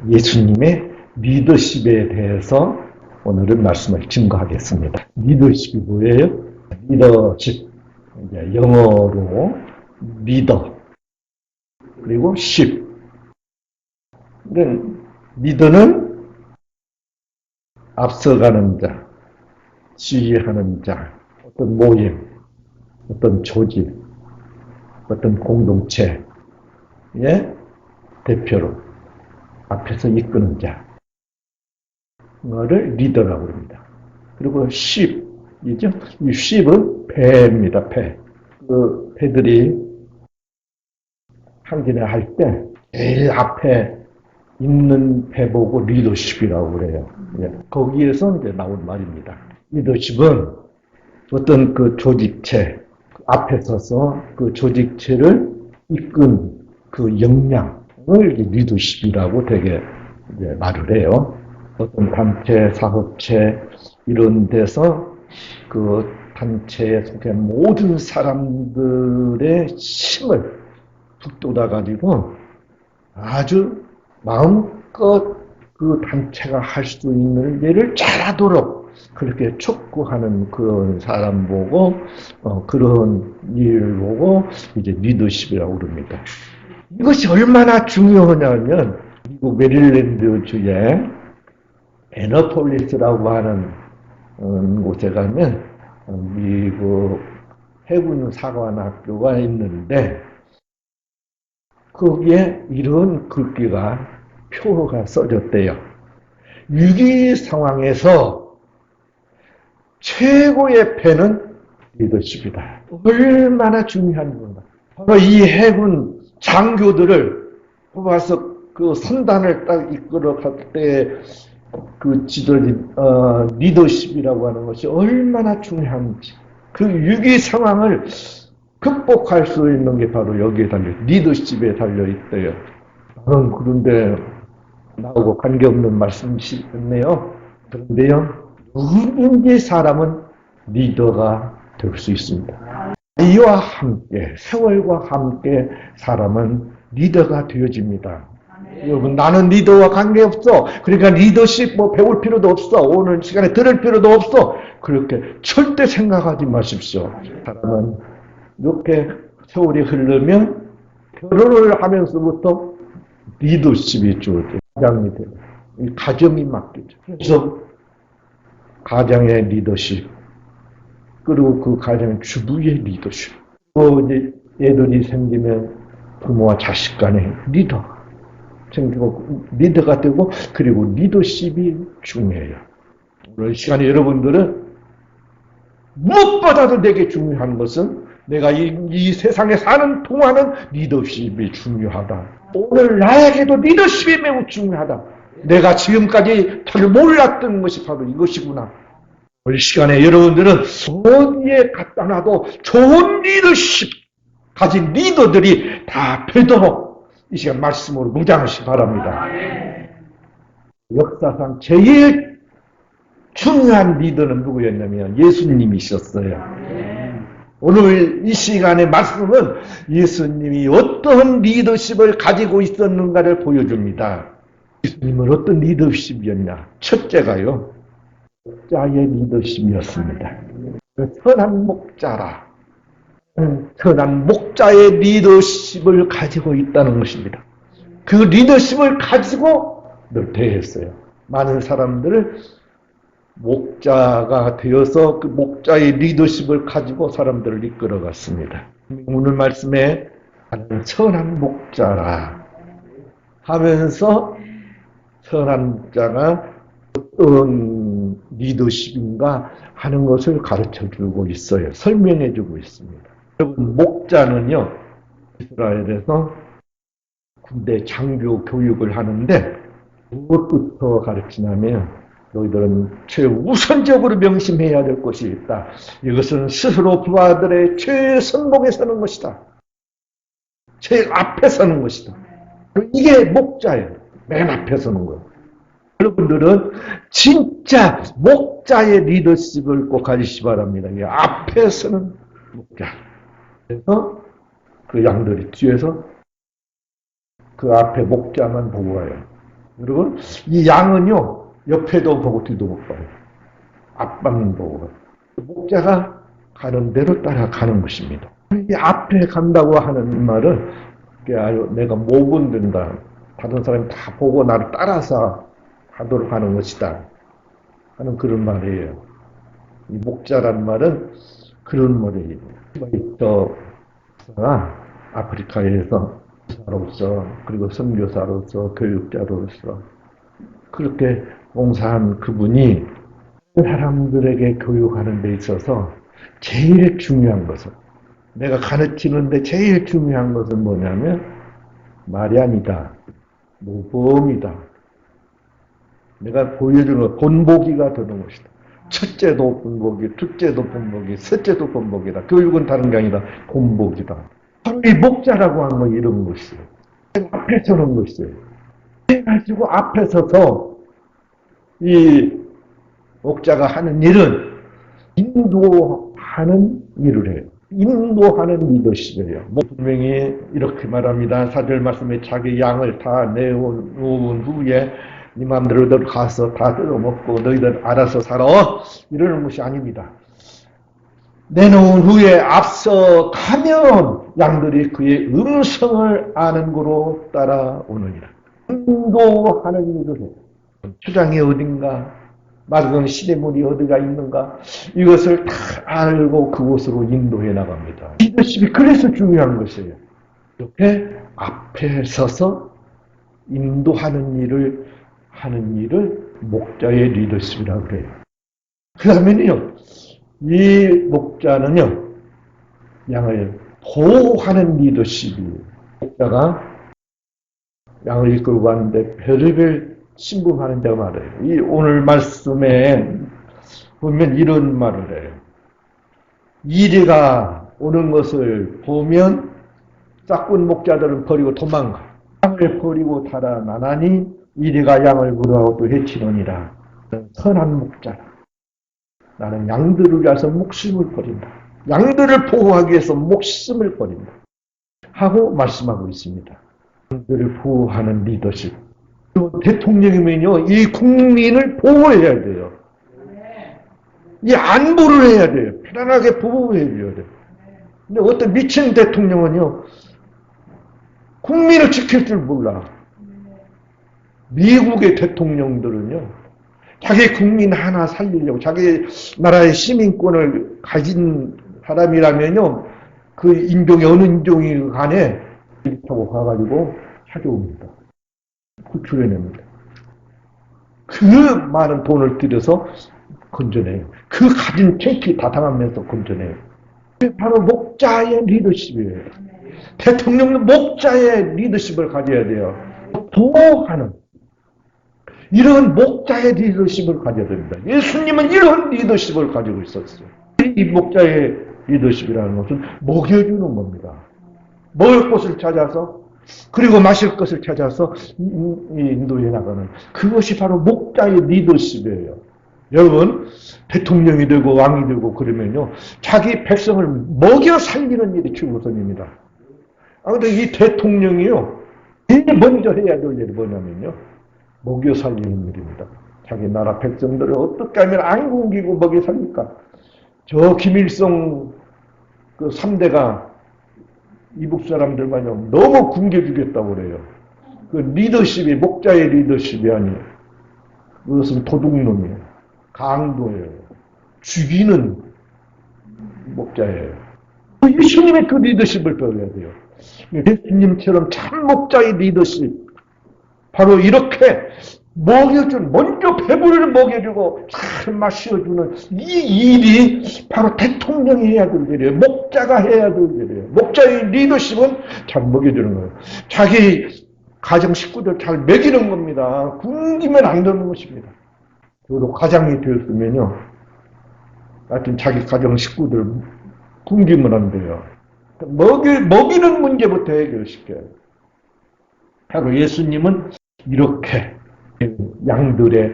예수님의 리더십에 대해서 오늘은 말씀을 증거하겠습니다. 리더십이 뭐예요? 리더십, 이제 영어로 리더, 그리고 십. 리더는 앞서가는 자, 지휘하는 자, 어떤 모임, 어떤 조직, 어떤 공동체의 대표로 앞에서 이끄는 자를 리더라고 합니다. 그리고 쉽이죠. 이 쉽은 배입니다. 배. 그 배들이 항진을 할 때 제일 앞에 있는 배 보고 리더십이라고 그래요. 거기에서 이제 나온 말입니다. 리더십은 어떤 그 조직체 앞에 서서 그 조직체를 이끈 그 역량을 리더십이라고 되게 이제 말을 해요. 어떤 단체, 사업체 이런 데서 그 단체에 속한 모든 사람들의 힘을 북돋아 가지고 아주 마음껏 그 단체가 할 수 있는 일을 잘하도록 그렇게 촉구하는 그런 사람 보고 그런 일을 보고 이제 리더십이라고 그럽니다. 이것이 얼마나 중요하냐면 미국 메릴랜드 주에 애너폴리스라고 하는 곳에 가면 미국 해군 사관학교가 있는데 거기에 이런 글귀가 표가 써졌대요. 위기 상황에서 최고의 패는 리더십이다. 얼마나 중요한 건가. 바로 이 해군 장교들을 뽑아서 그 선단을 딱 이끌어 갈 때 그 지도진, 리더십이라고 하는 것이 얼마나 중요한지. 그 위기 상황을 극복할 수 있는 게 바로 여기에 리더십에 달려있대요. 저는 그런데 나하고 관계없는 말씀이시네요. 그런데요, 누구든지 사람은 리더가 될 수 있습니다. 나이와 함께, 세월과 함께 사람은 리더가 되어집니다. 여러분, 나는 리더와 관계없어. 그러니까 리더십 뭐 배울 필요도 없어. 오늘 시간에 들을 필요도 없어. 그렇게 절대 생각하지 마십시오. 사람은 이렇게 세월이 흐르면 결혼을 하면서부터 리더십이 주어져요. 가장이 돼요. 가정이 맡기죠. 그래서 가장의 리더십, 그리고 그 가정 주부의 리더십. 또 이제 애들이 생기면 부모와 자식 간의 리더 생기고 리더가 되고 그리고 리더십이 중요해요. 오늘 시간에 여러분들은 무엇보다도 내게 중요한 것은 내가 이 세상에 사는 동안은 리더십이 중요하다. 오늘 나에게도 리더십이 매우 중요하다. 내가 지금까지 잘 몰랐던 것이 바로 이것이구나. 오늘 시간에 여러분들은 어디에 갖다 놔도 좋은 리더십 가진 리더들이 다 되도록 이 시간 말씀으로 무장하시기 바랍니다. 역사상 제일 중요한 리더는 누구였냐면 예수님이셨어요. 오늘 이 시간의 말씀은 예수님이 어떤 리더십을 가지고 있었는가를 보여줍니다. 예수님은 어떤 리더십이었냐? 첫째가요, 목자의 리더십이었습니다. 선한 목자라. 선한 목자의 리더십을 가지고 있다는 것입니다. 그 리더십을 가지고 늘 대했어요. 많은 사람들을 목자가 되어서 그 목자의 리더십을 가지고 사람들을 이끌어갔습니다. 오늘 말씀에 선한 목자라 하면서 선한 목자가 어떤 리더십인가 하는 것을 가르쳐주고 있어요. 설명해주고 있습니다. 여러분, 목자는요, 이스라엘에서 군대 장교 교육을 하는데 무엇부터 가르치냐면 너희들은 최우선적으로 명심해야 될 것이 있다. 이것은 스스로 부하들의 최선봉에 서는 것이다. 제일 앞에 서는 것이다. 이게 목자예요. 맨 앞에 서는 거예요. 여러분들은 진짜 목자의 리더십을 꼭 가지시기 바랍니다. 앞에 서는 목자. 그래서 그 양들이 뒤에서 그 앞에 목자만 보고 가요. 여러분, 이 양은요, 옆에도 보고 뒤도 못 봐요. 앞만 보고. 목자가 가는 대로 따라가는 것입니다. 이 앞에 간다고 하는 말은 내가 목은 된다. 다른 사람이 다 보고 나를 따라서 하도록 하는 것이다. 하는 그런 말이에요. 이 목자란 말은 그런 말이에요. 저 아프리카에서 교사로서 그리고 선교사로서 교육자로서 그렇게 봉사한 그분이 사람들에게 교육하는 데 있어서 제일 중요한 것은 내가 가르치는데 제일 중요한 것은 뭐냐면 말이 아니다. 모범이다. 내가 보여주는 본보기가 되는 것이다. 첫째도 본보기, 둘째도 본보기, 셋째도 본보기다. 교육은 다른 게 아니라 본보기다. 바로 이 목자라고 하는 건 이런 것이에요. 앞에 서는 것이에요. 그래가지고 앞에 서서 이 목자가 하는 일은 인도하는 일을 해요. 인도하는 리더십이에요. 분명히 이렇게 말합니다. 4절 말씀에 자기 양을 다 내놓은 후에 네 맘대로 가서 다 뜯어먹고 너희들 알아서 살아. 이러는 것이 아닙니다. 내놓은 후에 앞서 가면 양들이 그의 음성을 아는 거로 따라오느니라. 인도하는 일을 해요. 초장이 어딘가, 맑은 시냇물이 어디가 있는가, 이것을 다 알고 그곳으로 인도해 나갑니다. 리더십이 그래서 중요한 것이에요. 이렇게 앞에 서서 인도하는 일을 하는 일을 목자의 리더십이라고 그래요. 그 다음에는요, 이 목자는요, 양을 보호하는 리더십이에요. 목자가 양을 이끌고 가는데 별의별 신분하는 데가 말해요. 이 오늘 말씀에 보면 이런 말을 해요. 이리가 오는 것을 보면 짝꾼 목자들은 버리고 도망가. 양을 버리고 달아나나니 이리가 양을 물어하고 또 해치느니라. 선한 목자라. 나는 양들을 위해서 목숨을 버린다. 양들을 보호하기 위해서 목숨을 버린다. 하고 말씀하고 있습니다. 양들을 보호하는 리더십. 대통령이면요, 이 국민을 보호해야 돼요. 이 안보를 해야 돼요. 편안하게 보호해줘야 돼요. 근데 어떤 미친 대통령은요, 국민을 지킬 줄 몰라. 미국의 대통령들은요, 자기 국민 하나 살리려고, 자기 나라의 시민권을 가진 사람이라면요, 그 인종이 어느 인종이 간에 타고 가가지고 찾아옵니다. 구출해냅니다. 그 많은 돈을 들여서 건져내요. 그 가진 탱키 다 당하면서 건져내요. 그게 바로 목자의 리더십이에요. 대통령은 목자의 리더십을 가져야 돼요. 보호하는 이런 목자의 리더십을 가져야 됩니다. 예수님은 이런 리더십을 가지고 있었어요. 이 목자의 리더십이라는 것은 먹여주는 겁니다. 먹을 곳을 찾아서 그리고 마실 것을 찾아서 인도해 나가는 그것이 바로 목자의 리더십이에요. 여러분, 대통령이 되고 왕이 되고 그러면요, 자기 백성을 먹여 살리는 일이 최우선입니다. 그런데 이 대통령이요, 제일 먼저 해야 될 일이 뭐냐면요, 먹여 살리는 일입니다. 자기 나라 백성들을 어떻게 하면 안 굶기고 먹여 살릴까? 저 김일성 그 3대가 이북 사람들만요, 너무 굶겨주겠다고 그래요. 그 리더십이, 목자의 리더십이 아니에요. 그것은 도둑놈이에요. 강도예요. 죽이는 목자예요. 예수님의 그 리더십을 배워야 돼요. 예수님처럼 참 목자의 리더십. 바로 이렇게 먹여주는, 먼저 배부를 먹여주고 잘 마셔주는 이 일이 바로 대통령이 해야 될 일이에요. 목자가 해야 될 일이에요. 목자의 리더십은 잘 먹여주는 거예요. 자기 가정 식구들 잘 먹이는 겁니다. 굶기면 안 되는 것입니다. 저도 가장이 되었으면요, 하여튼 자기 가정 식구들 굶기면 안 돼요. 먹이는 문제부터 해결시켜요. 바로 예수님은 이렇게 양들의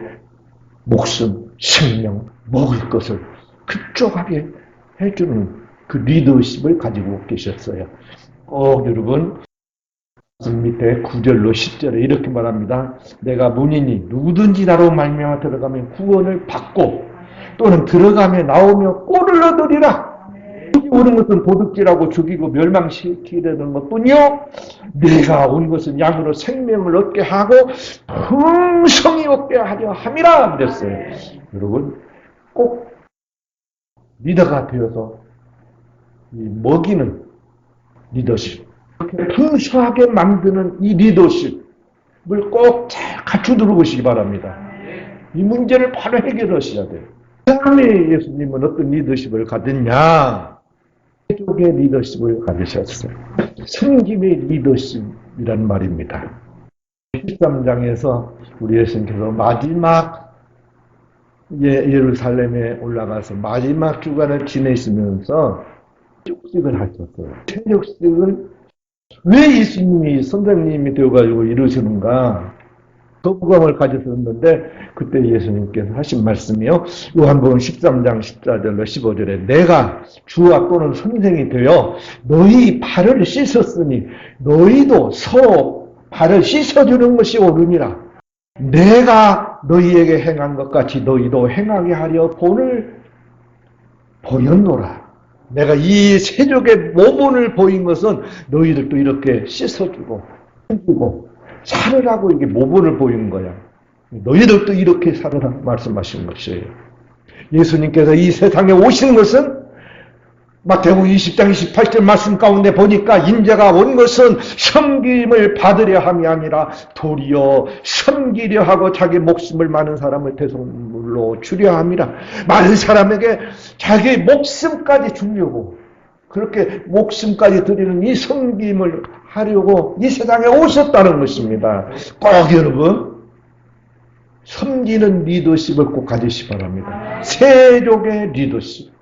목숨, 생명, 먹을 것을 급족하게 해주는 그 리더십을 가지고 계셨어요. 여러분, 밑에 9절로 10절에 이렇게 말합니다. 내가 문이니 누구든지 나로 말미암아 들어가면 구원을 받고 또는 들어가며 나오며 꼴을 얻으리라. 여기 오는 것은 도둑질하고 죽이고 멸망시키려는 것뿐이요 내가 온 것은 양으로 생명을 얻게 하고 풍성히 얻게 하려 함이라 그랬어요. 여러분 꼭 리더가 되어서 이 먹이는 리더십, 풍성하게 만드는 이 리더십을 꼭 잘 갖추도록 오시기 바랍니다. 이 문제를 바로 해결하셔야 돼요. 그 다음에 예수님은 어떤 리더십을 가졌냐? 세족의 리더십을 가지셨어요. 섬김의 리더십이란 말입니다. 13장에서 우리 예수님께서 마지막 예루살렘에 올라가서 마지막 주간을 지내시면서 세족식을 하셨어요. 세족식을 왜 예수님이 선생님이 되어가지고 이러시는가? 거부감을 가졌었는데 그때 예수님께서 하신 말씀이요. 요한복음 13장 14절로 15절에 내가 주와 또는 선생이 되어 너희 발을 씻었으니 너희도 서로 발을 씻어주는 것이 옳으니라. 내가 너희에게 행한 것 같이 너희도 행하게 하려 본을 보였노라. 내가 이 세족의 모본을 보인 것은 너희들도 이렇게 씻어주고 해주고 살으라고 이게 모본을 보이는 거야. 너희들도 이렇게 살으라 말씀하신 것이에요. 예수님께서 이 세상에 오신 것은 마태복음 20장 28절 말씀 가운데 보니까 인자가 온 것은 섬김을 받으려 함이 아니라 도리어 섬기려 하고 자기 목숨을 많은 사람을 대속물로 주려 함이라. 많은 사람에게 자기 목숨까지 주려고 그렇게 목숨까지 드리는 이 섬김을 하려고 이 세상에 오셨다는 것입니다. 꼭 여러분 섬기는 리더십을 꼭 가지시기 바랍니다. 세족의 리더십.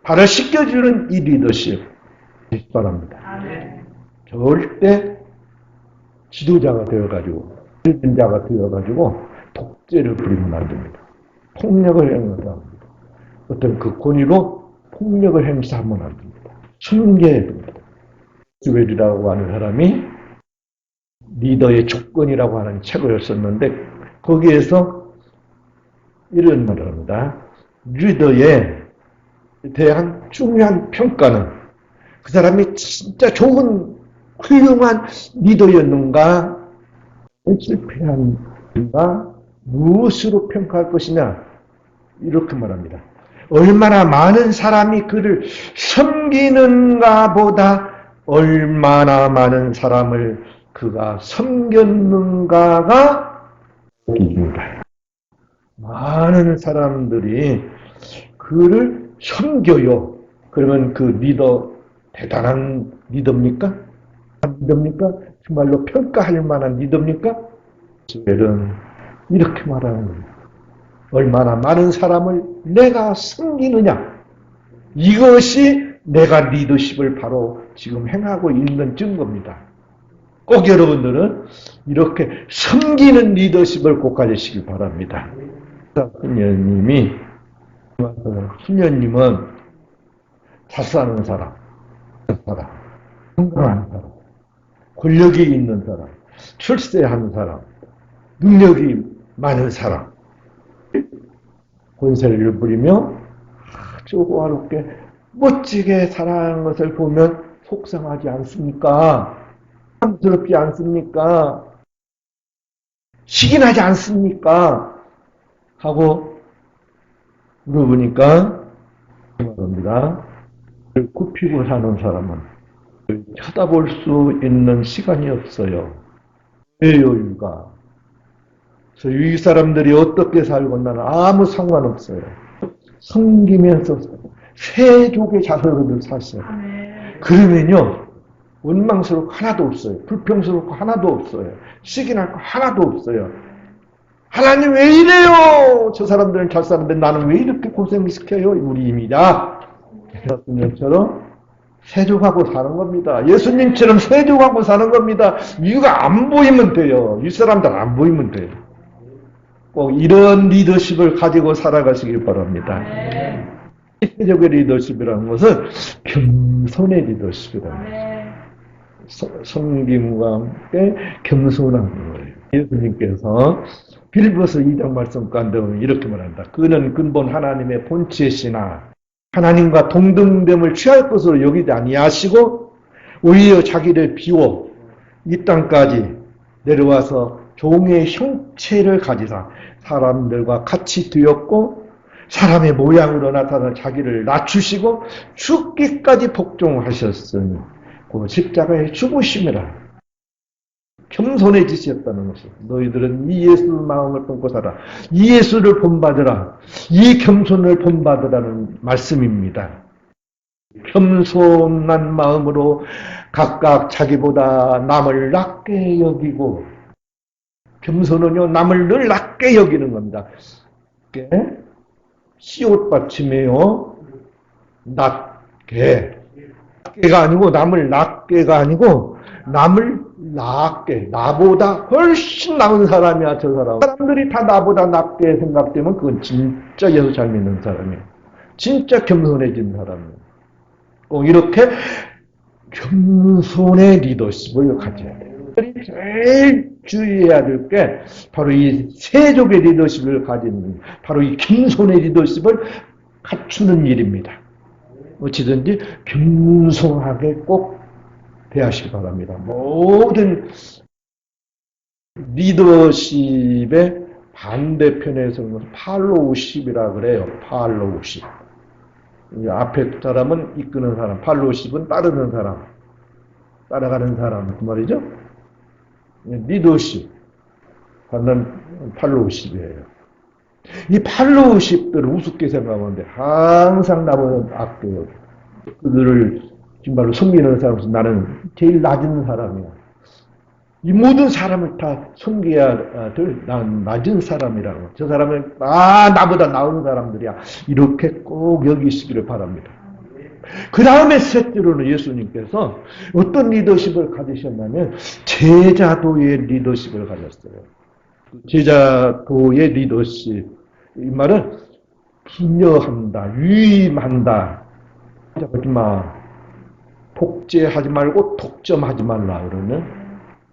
발을 씻겨주는 이 리더십 바랍니다. 절대 지도자가 되어가지고 지도자가 되어가지고 독재를 부리면 안 됩니다. 폭력을 행사합니다. 어떤 그 권위로 폭력을 행사하면 안 됩니다. 숨겨야 됩니다. 주웰이라고 하는 사람이 리더의 조건이라고 하는 책을 썼는데 거기에서 이런 말을 합니다. 리더의 대한 중요한 평가는 그 사람이 진짜 좋은 훌륭한 리더였는가 실패한가 무엇으로 평가할 것이냐 이렇게 말합니다. 얼마나 많은 사람이 그를 섬기는가 보다 얼마나 많은 사람을 그가 섬겼는가가 이깁니다. 많은 사람들이 그를 섬겨요. 그러면 그 리더 대단한 리더입니까? 리더입니까? 정말로 평가할 만한 리더입니까? 주엘은 이렇게 말하는 거예요. 얼마나 많은 사람을 내가 섬기느냐. 이것이 내가 리더십을 바로 지금 행하고 있는 증거입니다. 꼭 여러분들은 이렇게 섬기는 리더십을 꼭 가지시길 바랍니다. 수녀님은 잘 사는 사람, 건강한 사람, 권력이 있는 사람, 출세하는 사람, 능력이 많은 사람, 권세를 부리며 아주 호화롭게 멋지게 살아가는 것을 보면 속상하지 않습니까? 부끄럽지 않습니까? 시기나지 않습니까? 하고 물어보니까 말합니다. 굽히고 사는 사람은 쳐다볼 수 있는 시간이 없어요. 왜 여유가? 그래서 이 사람들이 어떻게 살고 나는 아무 상관없어요. 섬기면서 세족의 자손을 사세요. 그러면요 원망스럽고 하나도 없어요. 불평스럽고 하나도 없어요. 시기날 거 하나도 없어요. 하나님 왜 이래요? 저 사람들은 잘 사는데 나는 왜 이렇게 고생시켜요? 우리 입니다. 예수님처럼 세족하고 사는 겁니다. 예수님처럼 세족하고 사는 겁니다. 이유가 안 보이면 돼요. 이 사람들 안 보이면 돼요. 꼭 이런 리더십을 가지고 살아가시길 바랍니다. 세족의 리더십이라는 것은 겸손의 리더십이라는 거죠. 섬김과 함께 겸손한 거예요. 예수님께서 빌립보서 2장 말씀 가운데 이렇게 말한다. 그는 근본 하나님의 본체시나 하나님과 동등됨을 취할 것으로 여기지 아니하시고 오히려 자기를 비워 이 땅까지 내려와서 종의 형체를 가지사 사람들과 같이 되었고 사람의 모양으로 나타나 자기를 낮추시고 죽기까지 복종하셨으니 그 십자가의 죽으심이라. 겸손해지셨다는 것이. 너희들은 이 예수 마음을 품고 살아. 이 예수를 본받으라. 이 겸손을 본받으라는 말씀입니다. 겸손한 마음으로 각각 자기보다 남을 낮게 여기고, 겸손은요 남을 늘 낮게 여기는 겁니다. 시옷 받침이에요. 낮게. 낮게가 아니고 남을 낮게가 아니고 남을 낮게. 나보다 훨씬 나은 사람이야 저 사람. 사람들이 다 나보다 낮게 생각되면 그건 진짜 예수 잘 믿는 사람이에요. 진짜 겸손해진 사람이에요. 꼭 이렇게 겸손의 리더십을 가져야 돼요. 제일 주의해야 될 게 바로 이 세족의 리더십을 가지는, 바로 이 겸손의 리더십을 갖추는 일입니다. 어찌든지 겸손하게 꼭 대하시기 바랍니다. 모든 리더십의 반대편에서는 팔로우십이라 그래요. 팔로우십. 앞에 사람은 이끄는 사람, 팔로우십은 따르는 사람, 따라가는 사람, 그 말이죠. 리더십, 반면 팔로우십이에요. 이 팔로우십들을 우습게 생각하는데 항상 나보다 악해요. 그들을 정말로 섬기는 사람으로서 나는 제일 낮은 사람이야. 이 모든 사람을 다 섬겨야 될 난 낮은 사람이라고. 저 사람은 나보다 나은 사람들이야. 이렇게 꼭 여기시기를 바랍니다. 그 다음에 셋째로는 예수님께서 어떤 리더십을 가지셨냐면 제자도의 리더십을 가졌어요. 제자도의 리더십, 이 말은 분여한다, 유임한다. 하지 마. 독재하지 말고 독점하지 말라 그러는.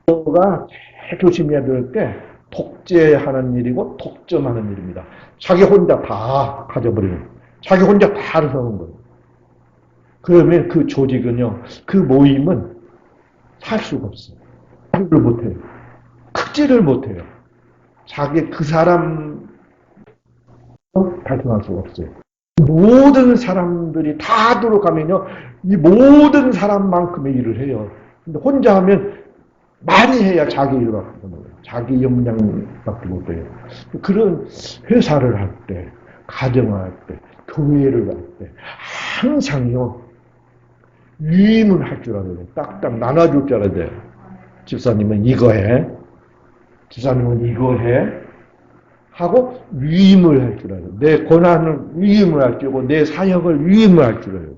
너가 제일 조심해야 될 게 독재하는 일이고 독점하는 일입니다. 자기 혼자 다 가져버리는, 자기 혼자 다 알아서는 거예요. 그러면 그 조직은요, 그 모임은 살 수가 없어요. 살지를 못해요. 크지를 못해요. 자기 그 사람 발전할 수가 없어요. 모든 사람들이 다 들어가면요, 이 모든 사람만큼의 일을 해요. 근데 혼자 하면 많이 해야 자기 일을 갖고 있는 거예요. 자기 역량밖에 못해요. 그런 회사를 할 때, 가정을 할 때, 교회를 할 때, 항상요, 위임을 할 줄 알아야 돼요. 딱딱 나눠줄 줄 알아야 돼요. 집사님은 이거 해. 집사님은 이거 해. 하고 위임을 할 줄 알아야 돼요. 내 권한을 위임을 할 줄 알고 내 사역을 위임을 할 줄 알아야 돼요.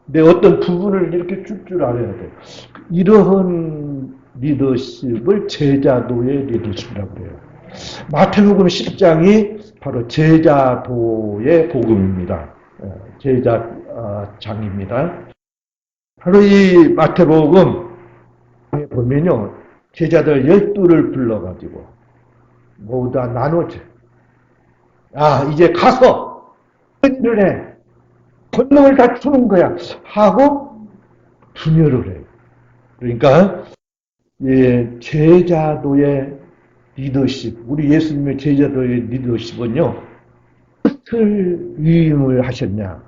내 어떤 부분을 이렇게 줄 줄 알아야 돼요. 이러한 리더십을 제자도의 리더십이라고 해요. 마태복음 10장이 바로 제자도의 복음입니다. 제자장입니다. 바로 이 마태복음 보면요, 제자들 12를 불러가지고 모두 다 나눠줘. 이제 가서 일을 해. 권능을 다 주는 거야. 하고 분열을 해요. 그러니까 제자도의 리더십, 우리 예수님의 제자도의 리더십은요, 무엇을 위임을 하셨냐,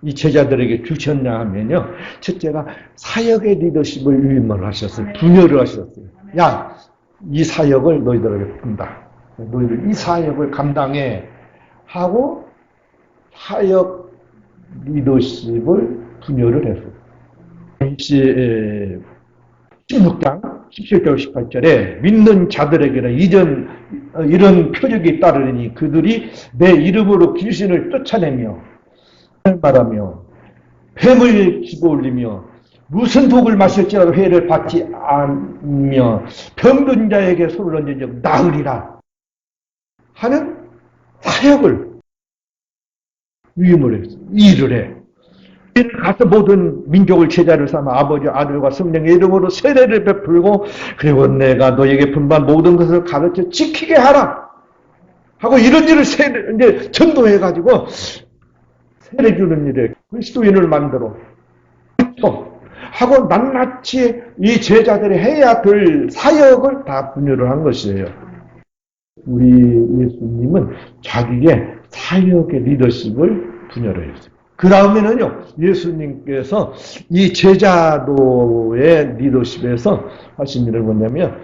이 제자들에게 주셨냐 하면요, 첫째가 사역의 리더십을 위임을 하셨어요. 분열을 하셨어요. 야, 이 사역을 너희들에게 준다. 너희들 이 사역을 감당해. 하고 사역 리더십을 분열을 했어요. 16장 17절 18절에 믿는 자들에게는 이런 표적이 따르니 그들이 내 이름으로 귀신을 쫓아내며 말하며 뱀을 집어올리며 무슨 독을 마실지라도 해를 받지 않으며 병든 자에게 손을 얹은 적 나으리라 하는 사역을 위임을 했어. 일을 해. 가서 모든 민족을 제자를 삼아 아버지 아들과 성령의 이름으로 세례를 베풀고 그리고 내가 너에게 분반 모든 것을 가르쳐 지키게 하라 하고 이런 일을 이제 전도해가지고 세례 주는 일에 그리스도인을 만들어 하고 낱낱이 이 제자들이 해야 될 사역을 다 분열을 한 것이에요. 우리 예수님은 자기의 사역의 리더십을 분열을 했어요. 그 다음에는요, 예수님께서 이 제자도의 리더십에서 하신 일을 뭐냐면,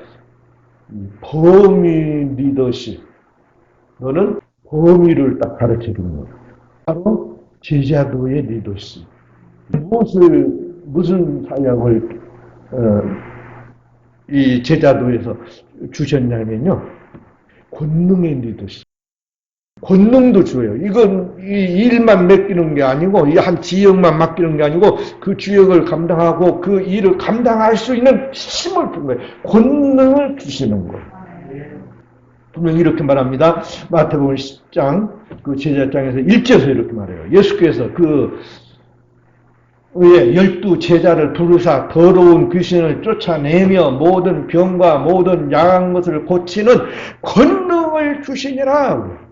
범위 리더십. 너는 범위를 딱 가르쳐 주는 거예요. 바로 제자도의 리더십. 무슨 사역을, 이 제자도에서 주셨냐면요, 권능의 리더십. 권능도 줘요. 이건 이 일만 맡기는 게 아니고 이 한 지역만 맡기는 게 아니고 그 지역을 감당하고 그 일을 감당할 수 있는 힘을 준 거예요. 권능을 주시는 거예요. 분명히 이렇게 말합니다. 마태복음 10장 그 제자장에서 1절에서 이렇게 말해요. 예수께서 그 12 제자를 부르사 더러운 귀신을 쫓아내며 모든 병과 모든 야한 것을 고치는 권능을 주시니라.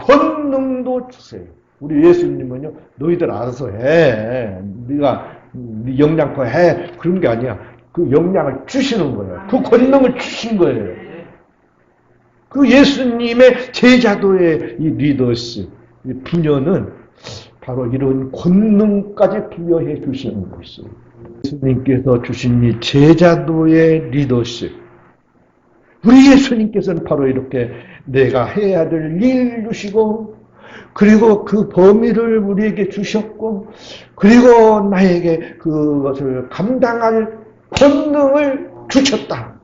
권능도 주세요. 우리 예수님은요, 너희들 알아서 해. 네가 네 역량껏 해. 그런 게 아니야. 그 역량을 주시는 거예요. 그 권능을 주신 거예요. 그 예수님의 제자도의 이 리더십, 이 분야는 바로 이런 권능까지 부여해 주시는 것이에요. 예수님께서 주신 이 제자도의 리더십. 우리 예수님께서는 바로 이렇게 내가 해야 될 일 주시고 그리고 그 범위를 우리에게 주셨고 그리고 나에게 그것을 감당할 권능을 주셨다.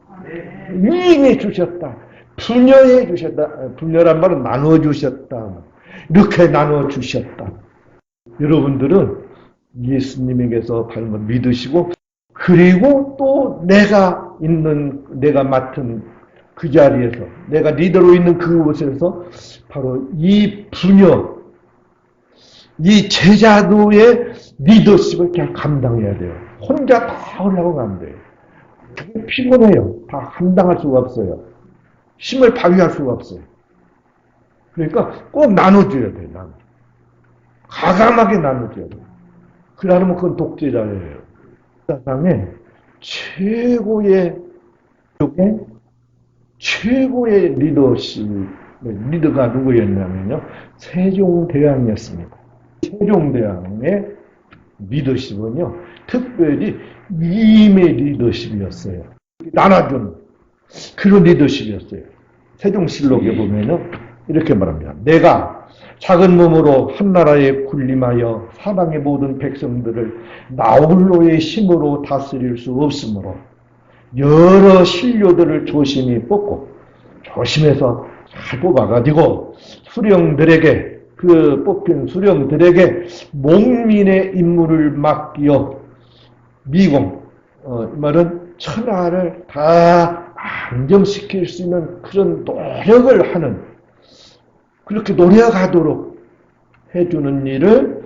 위임해 주셨다. 분여해 주셨다. 분여란 말은 나눠 주셨다. 이렇게 나눠 주셨다. 여러분들은 예수님에게서 바로 믿으시고 그리고 또 내가 맡은 그 자리에서 내가 리더로 있는 그곳에서 바로 이 분여, 이 제자도의 리더십을 그냥 감당해야 돼요. 혼자 다 하려고 하면 안 돼요. 그게 피곤해요. 다 감당할 수가 없어요. 힘을 발휘할 수가 없어요. 그러니까 꼭 나눠줘야 돼요. 과감하게 나눠줘야 돼요. 그러면 그건 독재자예요. 세상에 최고의 리더가 누구였냐면요. 세종대왕이었습니다. 세종대왕의 리더십은요. 특별히 위임의 리더십이었어요. 나눠주는 그런 리더십이었어요. 세종실록에 보면은 이렇게 말합니다. 내가 작은 몸으로 한나라에 군림하여 사방의 모든 백성들을 나홀로의 힘으로 다스릴 수 없으므로 여러 신료들을 조심히 뽑고 조심해서 잘 뽑아가지고 수령들에게 그 뽑힌 수령들에게 목민의 임무를 맡겨 미공 이 말은 천하를 다 안정시킬 수 있는 그런 노력을 하는 그렇게 노력하도록 해주는 일을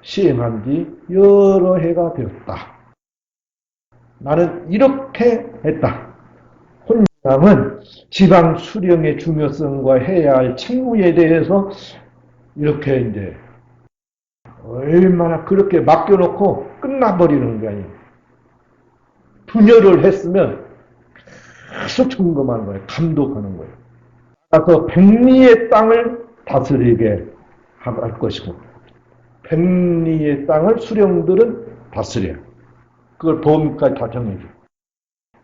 시행한 지 여러 해가 되었다. 나는 이렇게 했다. 혼자는 지방 수령의 중요성과 해야 할 책무에 대해서 이렇게 이제 얼마나 그렇게 맡겨놓고 끝나버리는 게 아니에요. 분열을 했으면 계속 점검하는 거예요. 감독하는 거예요. 따라서 백리의 땅을 다스리게 할 것이고 백리의 땅을 수령들은 다스려요. 그걸 보험까지 다 정해줘.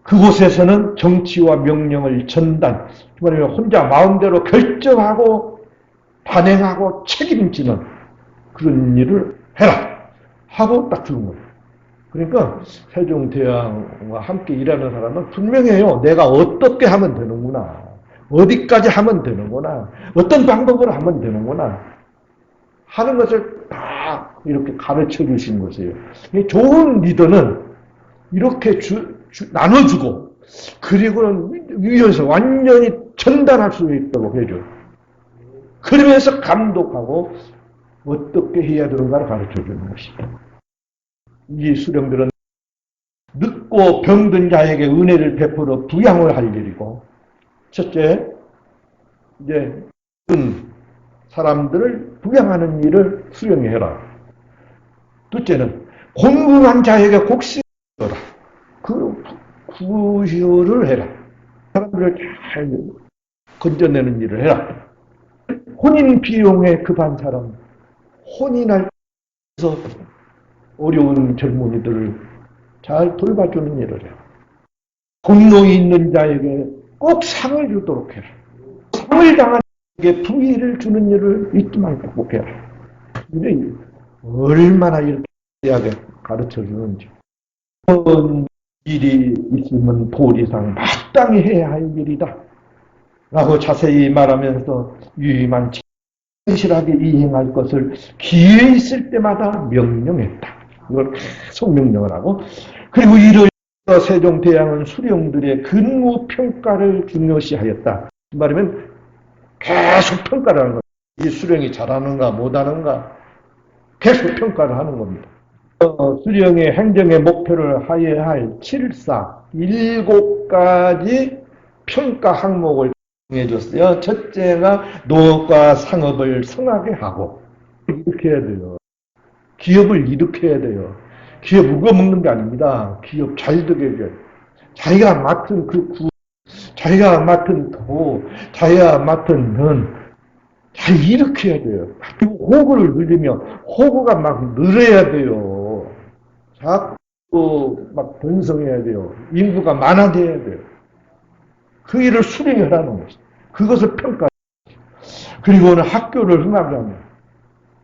그곳에서는 정치와 명령을 전단, 말하면 혼자 마음대로 결정하고 단행하고 책임지는 그런 일을 해라 하고 딱 주는 거예요. 그러니까 세종대왕과 함께 일하는 사람은 분명해요. 내가 어떻게 하면 되는구나. 어디까지 하면 되는구나. 어떤 방법으로 하면 되는구나. 하는 것을 다 이렇게 가르쳐 주신 것이에요. 좋은 리더는 이렇게 나눠주고 그리고 위에서 완전히 전달할 수 있도록 해줘요. 그러면서 감독하고 어떻게 해야 되는가를 가르쳐 주는 것이다. 이 수령들은 늙고 병든 자에게 은혜를 베풀어 부양을 할 일이고, 첫째, 이제 사람들을 부양하는 일을 수령이 해라. 둘째는 공공한 자에게 곡식을 줘라. 그 구휼을 해라. 사람들을 잘 건져내는 일을 해라. 혼인 비용에 급한 사람, 혼인할 때서 어려운 젊은이들을 잘 돌봐주는 일을 해라. 공로이 있는 자에게 꼭 상을 주도록 해라. 상을 당한 자에게 부의를 주는 일을 잊지 말고 꼭 해라. 얼마나 이렇게 하게 가르쳐 주는지. 어떤 일이 있으면 도리상 마땅히 해야 할 일이다 라고 자세히 말하면서 유의만 진실하게 이행할 것을 기회 있을 때마다 명령했다. 이걸 계속 명령을 하고, 그리고 이를 세종대왕은 수령들의 근무 평가를 중요시하였다. 말하면 계속 평가를 하는 거예요. 이 수령이 잘하는가 못하는가 계속 평가를 하는 겁니다. 수령의 행정의 목표를 하여야 할 7사 7가지 평가 항목을 정해줬어요. 첫째가 농업과 상업을 성하게 하고, 일으켜야 돼요. 기업을 일으켜야 돼요. 기업 우겨먹는 게 아닙니다. 기업 잘 되게 해줘요. 자기가 맡은 자기가 맡은 도, 자기가 맡은 면, 잘 일으켜야 돼요. 그리고 호구를 늘리면 호구가 막 늘어야 돼요. 자꾸 막 번성해야 돼요. 인구가 많아져야 돼요. 그 일을 수령이 하라는 것이죠. 그것을 평가. 그리고는 학교를 흥하게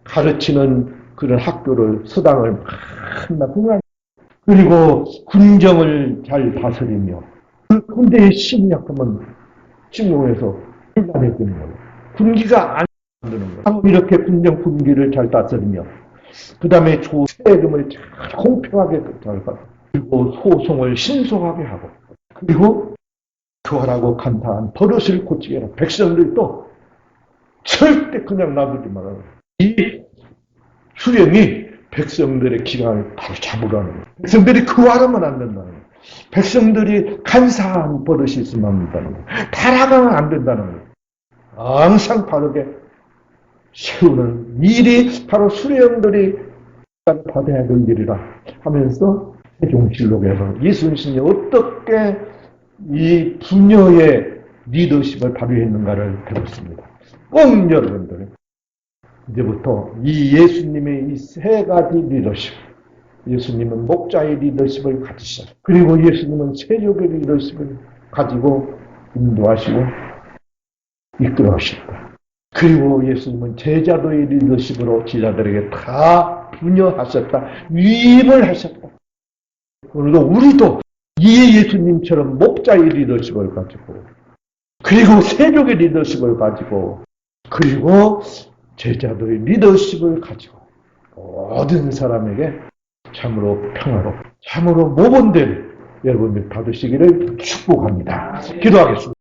가르치는 그런 학교를 서당을 흥하게. 그리고 군정을 잘 다스리며 그 군대의 심약하면 침공해서 불단해지는 거예요. 군기가 안 만드는 거예요. 이렇게 군정 군기를 잘 다스리며 그 다음에 세금을 잘 공평하게 잘 받고, 그리고 소송을 신속하게 하고, 그리고 교활하고 간사한 버릇을 고치게 하라. 백성들도 절대 그냥 놔두지 말아요. 이 수령이 백성들의 기강을 바로 잡으라는 거예요. 백성들이 교활하면 안 된다는 거예요. 백성들이 간사한 버릇이 있으면 안 된다는 거예요. 타락하면 안 된다는 거예요. 항상 바르게 세우는 일이 바로 수령들이 받아야 될 일이라 하면서 세종실록에서 이순신이 어떻게 이 부녀의 리더십을 발휘했는가를 배웠습니다. 꼭 여러분들 이제부터 이 예수님의 이 세 가지 리더십, 예수님은 목자의 리더십을 가지셨고, 그리고 예수님은 세력의 리더십을 가지고 인도하시고 이끌어하셨다. 그리고 예수님은 제자도의 리더십으로 제자들에게 다 부녀하셨다. 위임을 하셨다. 오늘도 우리도 이 예수님처럼 목자의 리더십을 가지고, 그리고 세력의 리더십을 가지고, 그리고 제자도의 리더십을 가지고 모든 사람에게 참으로 평화롭고 참으로 모범된 여러분들 받으시기를 축복합니다. 기도하겠습니다.